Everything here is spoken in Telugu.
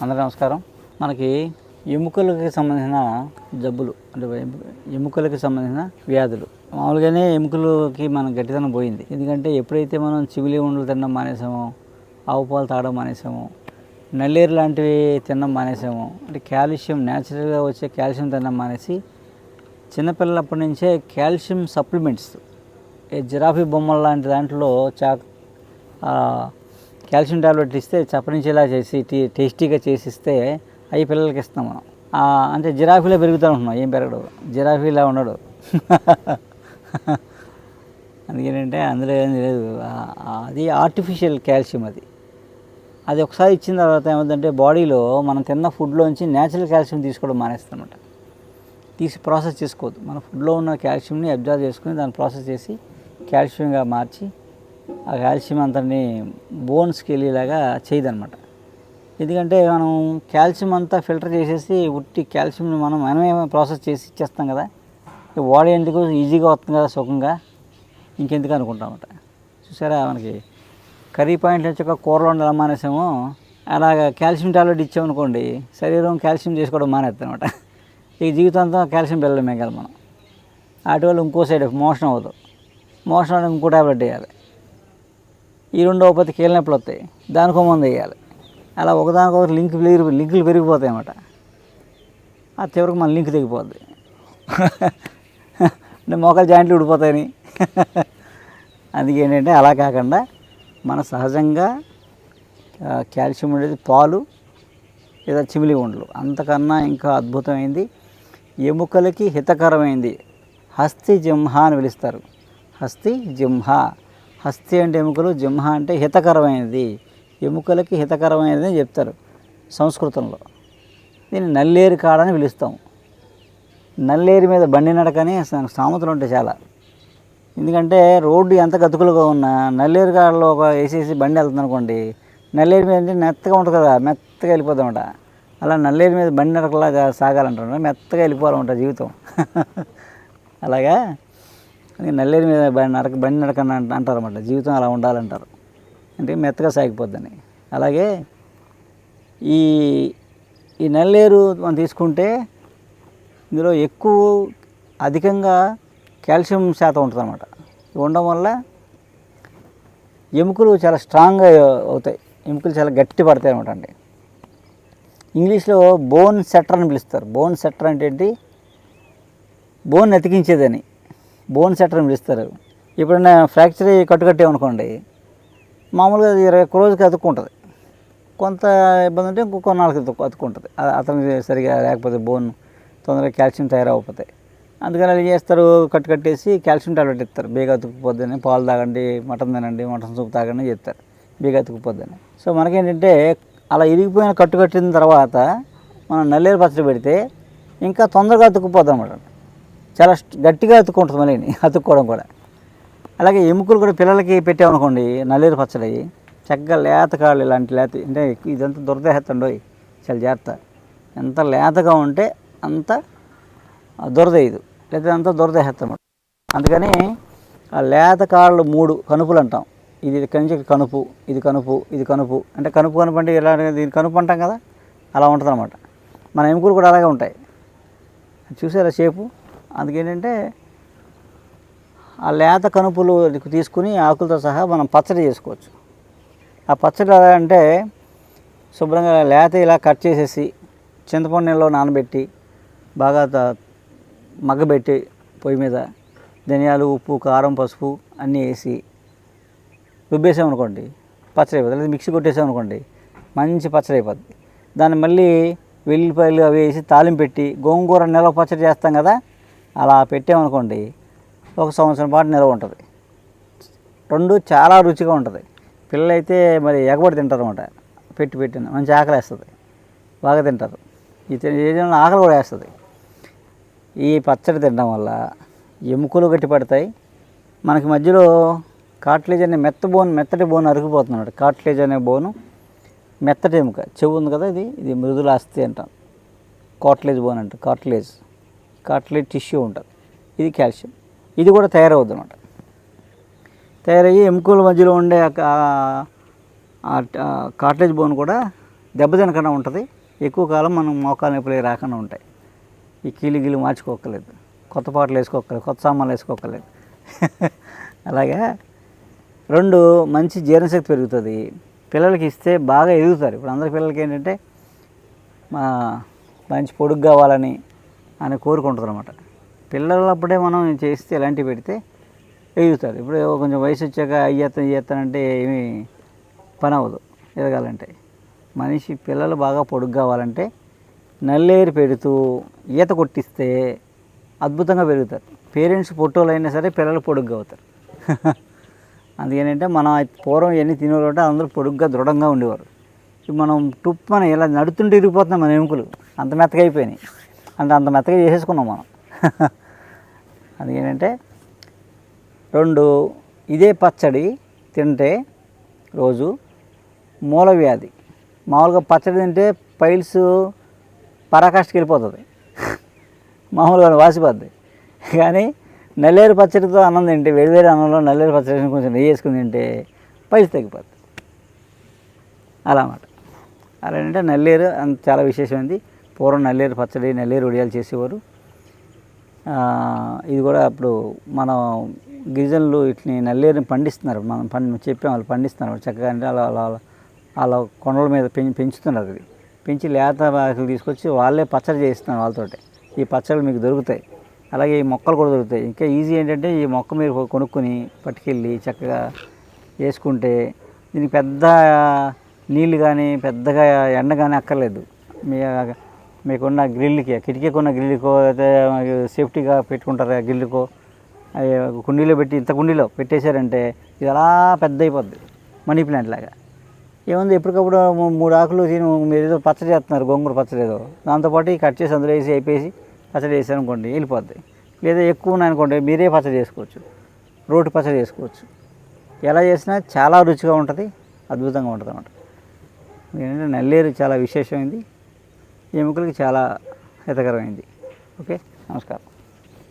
అందరికీ నమస్కారం. మనకి ఎముకలకి సంబంధించిన జబ్బులు అంటే ఎముకలకి సంబంధించిన వ్యాధులు మామూలుగానే ఎముకలకి మన గట్టితనం పోయింది. ఎందుకంటే ఎప్పుడైతే మనం చివిలి ఉండలు తినడం మానేసామో, ఆవు పాలు తాగడం మానేసామో, నల్లేరు లాంటివి తినడం మానేసామో, అంటే కాల్షియం న్యాచురల్గా వచ్చే కాల్షియం తినడం మానేసి చిన్నపిల్లలప్పటి నుంచే కాల్షియం సప్లిమెంట్స్ జిరాఫీ బొమ్మల లాంటి దాంట్లో కాల్షియం టాబ్లెట్లు ఇస్తే చప్పరించేలా చేసి టేస్టీగా చేసిస్తే అవి పిల్లలకి ఇస్తాం మనం. అంటే జిరాఫీలో పెరుగుతూ ఉంటున్నాం, ఏం పెరగడు, జిరాఫీలా ఉండడు. అందుకేంటంటే అందులో ఏం లేదు, అది ఆర్టిఫిషియల్ కాల్షియం. అది ఒకసారి ఇచ్చిన తర్వాత ఏమవుతుందంటే బాడీలో మనం తిన్న ఫుడ్లోంచి న్యాచురల్ కాల్షియం తీసుకోవడం మానేస్తామన్నమాట. తీసి ప్రాసెస్ చేసుకోవద్దు. మన ఫుడ్లో ఉన్న కాల్షియంని అబ్జర్వ్ చేసుకుని దాన్ని ప్రాసెస్ చేసి కాల్షియంగా మార్చి ఆ కాల్షియం అంతని బోన్స్కి వెళ్ళేలాగా చేయదన్నమాట. ఎందుకంటే మనం కాల్షియం అంతా ఫిల్టర్ చేసేసి ఉట్టి కాల్షియంని మనమే ప్రాసెస్ చేసి ఇచ్చేస్తాం కదా. బాడీ ఎందుకు ఈజీగా వస్తుంది కదా, సుఖంగా, ఇంకెందుకు అనుకుంటామన్నమాట. చూసారా, మనకి కర్రీ పాయింట్లు వచ్చాక కూరలో ఎలా మానేసామో అలాగ కాల్షియం టాబ్లెట్ ఇచ్చామనుకోండి, శరీరం కాల్షియం చేసుకోవడం మానేస్తాం అనమాట. ఈ జీవితంతో కాల్షియం పిల్లలు మింగాలి మనం. వాటి వల్ల ఇంకో సైడ్ మోషన్ అవ్వదు, మోషన్ అవ్వడానికి ఇంకో టాబ్లెట్ వేయాలి. ఈ రెండో పది కీళ్ళ నొప్పులు వస్తాయి, దానికో మందు వేయాలి. అలా ఒకదానికొకటి లింకులు పెరిగిపోతాయి అన్నమాట. ఆ చివరికి మన లింక్ తెగిపోద్ది. అంటే మోకాలు జాయింట్లు ఊడిపోతాయని. అందుకే ఏంటంటే అలా కాకుండా మన సహజంగా కాల్షియం ఉండేది పాలు లేదా చిమిలి ఉండలు, అంతకన్నా ఇంకా అద్భుతమైంది, ఎముకలకి హితకరమైంది హస్తి జింహ అని పిలుస్తారు. హస్తి జింహ, హస్తి అంటే ఎముకలు, జింహ అంటే హితకరమైనది, ఎముకలకి హితకరమైనది అని చెప్తారు సంస్కృతంలో. దీన్ని నల్లేరు కాడని పిలుస్తాం. నల్లేరు మీద బండి నడకని సామెతలు ఉంటాయి చాలా. ఎందుకంటే రోడ్డు ఎంత గతుకులుగా ఉన్నా నల్లేరు కాడలో ఒక వేసేసి బండి వెళ్తుంది అనుకోండి, నల్లేరు మీద అంటే మెత్తగా ఉంటుంది కదా, మెత్తగా వెళ్ళిపోతామట. అలా నల్లేరు మీద బండి నడకలాగా సాగాలంటారు, మెత్తగా వెళ్ళిపోవాలన్నమాట జీవితం. అలాగా నల్లేరు మీద బండి నడక అంటారు అన్నమాట. జీవితం అలా ఉండాలంటారు, అంటే మెత్తగా సాగిపోద్దని. అలాగే ఈ నల్లేరు మనం తీసుకుంటే ఇందులో అధికంగా కాల్షియం శాతం ఉంటుంది అన్నమాట. ఉండడం వల్ల ఎముకలు చాలా స్ట్రాంగ్గా అవుతాయి, ఎముకలు చాలా గట్టి పడతాయి అన్నమాట. అండి ఇంగ్లీష్లో బోన్ సెటర్ అని పిలుస్తారు. బోన్ సెటర్ అంటే ఏంటి, బోన్ అతికించేదని బోన్ సెటర్ అని పిలుస్తారు. ఎప్పుడైనా ఫ్రాక్చర్ కట్టుకట్టేమనుకోండి, మామూలుగా 21 రోజుకి అతుక్కుంటుంది. కొంత ఇబ్బంది ఉంటే ఇంకొక 4 అతుక్కుంటుంది. అతనికి సరిగా లేకపోతే బోన్ తొందరగా కాల్షియం తయారవకపోతాయి. అందుకని అది చేస్తారు, కట్టేసి కాల్షియం టాబ్లెట్ ఇస్తారు. బేగా అతుక్కుపోద్దని, పాలు తాగండి, మటన్ తినండి, మటన్ సూప్ తాగండి చెప్తారు, బేగా అతుక్కుపోద్దని. సో మనకేంటంటే అలా ఇరిగిపోయిన కట్టిన తర్వాత మనం నల్లేరు పచ్చడి పెడితే ఇంకా తొందరగా అతుక్కుపోద్ది అన్నమాట. చాలా గట్టిగా అతుక్కుంటుంది మళ్ళీ అతుక్కోవడం కూడా. అలాగే ఎముకలు కూడా పిల్లలకి పెట్టామనుకోండి, నల్లేరు పచ్చడి చక్కగా లేత కాళ్ళు, ఇలాంటి లేత, అంటే ఇదంతా దురదేహత్తండి, చాలా జాగ్రత్త. ఎంత లేతగా ఉంటే అంత దురదేయదు, లేదా అంత దురదేహత్తం. అందుకని ఆ లేత కాళ్ళు 3 కనుపులు అంటాం. ఇది కంచి కనుపు, ఇది కనుపు, ఇది కనుపు. అంటే కనుపు అంటే ఇలా దీని కనుపు అంటాం కదా, అలా ఉంటుంది అన్నమాట. మన ఎముకలు కూడా అలాగే ఉంటాయి, చూసారా షేపు. అందుకేంటంటే ఆ లేత కనుపులు తీసుకుని ఆకులతో సహా మనం పచ్చడి చేసుకోవచ్చు. ఆ పచ్చడి ఎలా అంటే శుభ్రంగా లేత ఇలా కట్ చేసేసి చింతపండు నీళ్ళలో నానబెట్టి బాగా మగ్గబెట్టి పొయ్యి మీద ధనియాలు, ఉప్పు, కారం, పసుపు అన్నీ వేసి రుబ్బేసామనుకోండి, పచ్చడి అయిపోతుంది. లేదా మిక్సీ కొట్టేసామనుకోండి, మంచి పచ్చడి అయిపోద్ది. దాన్ని మళ్ళీ వెల్లుల్లిపాయలు అవి వేసి తాలింపు పెట్టి గోంగూర నిల్వ పచ్చడి చేస్తాం కదా, అలా పెట్టామనుకోండి, 1 సంవత్సరం పాటు నిల్వ ఉంటుంది. 2 చాలా రుచిగా ఉంటుంది. పిల్లలైతే మరి ఎగబడి తింటారు అన్నమాట. పెట్టిన మంచి ఆకలి వేస్తుంది, బాగా తింటారు. ఏదైనా ఆకలి కూడా వేస్తుంది. ఈ పచ్చడి తినడం వల్ల ఎముకలు గట్టి పడతాయి. మనకి మధ్యలో కార్ట్లేజ్ అనే మెత్తటి బోన్ అరిగిపోతున్నాడు. కార్ట్లేజ్ అనే బోను మెత్తటి ఎముక, చెవు ఉంది కదా, ఇది మృదుల అస్థి అంటాం. కార్ట్లేజ్ బోన్ అంటే కార్ట్లేజ్ టిష్యూ ఉంటుంది. ఇది కాల్షియం, ఇది కూడా తయారవుద్ది అన్నమాట. తయారయ్యి ఎముకల మధ్యలో ఉండే కార్ట్లేజ్ బోన్ కూడా దెబ్బ తినకుండా ఉంటుంది. ఎక్కువ కాలం మనం మోకాలు నొప్పులు రాకుండా ఉంటాయి. ఈ కీలు మార్చుకోక్కర్లేదు, కొత్త పాటలు వేసుకోక్కర్లేదు, కొత్త సామాన్లు వేసుకోక్కర్లేదు. అలాగే 2 మంచి జీర్ణశక్తి పెరుగుతుంది. పిల్లలకి ఇస్తే బాగా ఎదుగుతారు. ఇప్పుడు అందరి పిల్లలకి ఏంటంటే మంచి పొడుగు కావాలని కోరుకుంటుంది అనమాట. పిల్లలప్పుడే మనం చేస్తే ఇలాంటివి పెడితే ఎదుగుతారు. ఇప్పుడు కొంచెం వయసు వచ్చాక అయ్యేస్తానంటే ఏమీ పని అవ్వదు. ఎదగాలంటే పిల్లలు బాగా పొడుగు కావాలంటే నల్లేరు పెడుతూ ఈత కొట్టిస్తే అద్భుతంగా పెరుగుతారు. పేరెంట్స్ పొట్టోళ్ళు అయినా సరే పిల్లలు పొడుగ్గా అవుతారు. అందుకేనంటే మనం పూర్వం ఇవన్నీ తినేవాళ్ళు అందరూ పొడుగ్గా దృఢంగా ఉండేవారు. ఇప్పుడు మనం ఇలా నడుతుంటే ఇరిగిపోతున్నాం మన ఎముకలు, అంత మెత్తగా అయిపోయినాయి. అంత మెత్తగా చేసేసుకున్నాం మనం. అందుకేనంటే 2 ఇదే పచ్చడి తింటే రోజు మూల వ్యాధి, మామూలుగా పచ్చడి తింటే పైల్స్ పరాకాష్ఠకి వెళ్ళిపోతుంది, మామూలుగా వాసిపోద్ది. కానీ నల్లేరు పచ్చడితో అన్నం తింటే, వేడివేడి అన్నంలో నల్లేరు పచ్చడి కొంచెం నెయ్యి వేసుకుని తింటే పైల్స్ తగ్గిపోతుంది. అలా అన్నమాట. అలా అంటే నల్లేరు చాలా విశేషమైంది. పూర్వం నల్లేరు పచ్చడి, నల్లేరు వడియాలు చేసేవారు. ఇది కూడా ఇప్పుడు మనం గిరిజనులు వీటిని నల్లేరుని పండిస్తున్నారు. మనం చెప్పాం, వాళ్ళు పండిస్తున్నారు చక్కగా. అంటే అలా కొండల మీద పెంచుతున్నారు. అది పెంచి లేత ఆకులు తీసుకొచ్చి వాళ్ళే పచ్చడి చేయిస్తున్నారు వాళ్ళతోటి. ఈ పచ్చళ్ళు మీకు దొరుకుతాయి. అలాగే ఈ మొక్కలు కూడా దొరుకుతాయి. ఇంకా ఈజీ ఏంటంటే ఈ మొక్క మీరు కొనుక్కొని పట్టుకెళ్ళి చక్కగా వేసుకుంటే దీనికి పెద్ద నీళ్ళు కానీ పెద్దగా ఎండ కానీ అక్కర్లేదు. మీకున్న గ్రిల్కి, కిటికీకి ఉన్న గ్రిల్కో అయితే సేఫ్టీగా పెట్టుకుంటారు. గ్రిల్కో కుండీలో పెట్టి, ఇంత కుండీలో పెట్టేశారంటే ఇది అలా పెద్ద అయిపోద్ది, మనీ ప్లాంట్ లాగా. ఏముంది, ఎప్పటికప్పుడు 3 ఆకులు తిని మీరు ఏదో పచ్చడి చేస్తున్నారు, గోంగూర పచ్చడి ఏదో, దాంతోపాటు కట్ చేసి అందులో వేసి అయిపోయి పచ్చడి వేసారు అనుకోండి, వెళ్ళిపోద్ది. లేదా ఎక్కువ ఉన్నాయనుకోండి మీరే పచ్చడి చేసుకోవచ్చు, రోటి పచ్చడి చేసుకోవచ్చు. ఎలా చేసినా చాలా రుచిగా ఉంటుంది, అద్భుతంగా ఉంటుంది అన్నమాట. ఎందుకంటే నల్లేరు చాలా విశేషమైంది, ఎముకలకి చాలా హితకరమైంది. ఓకే, నమస్కారం.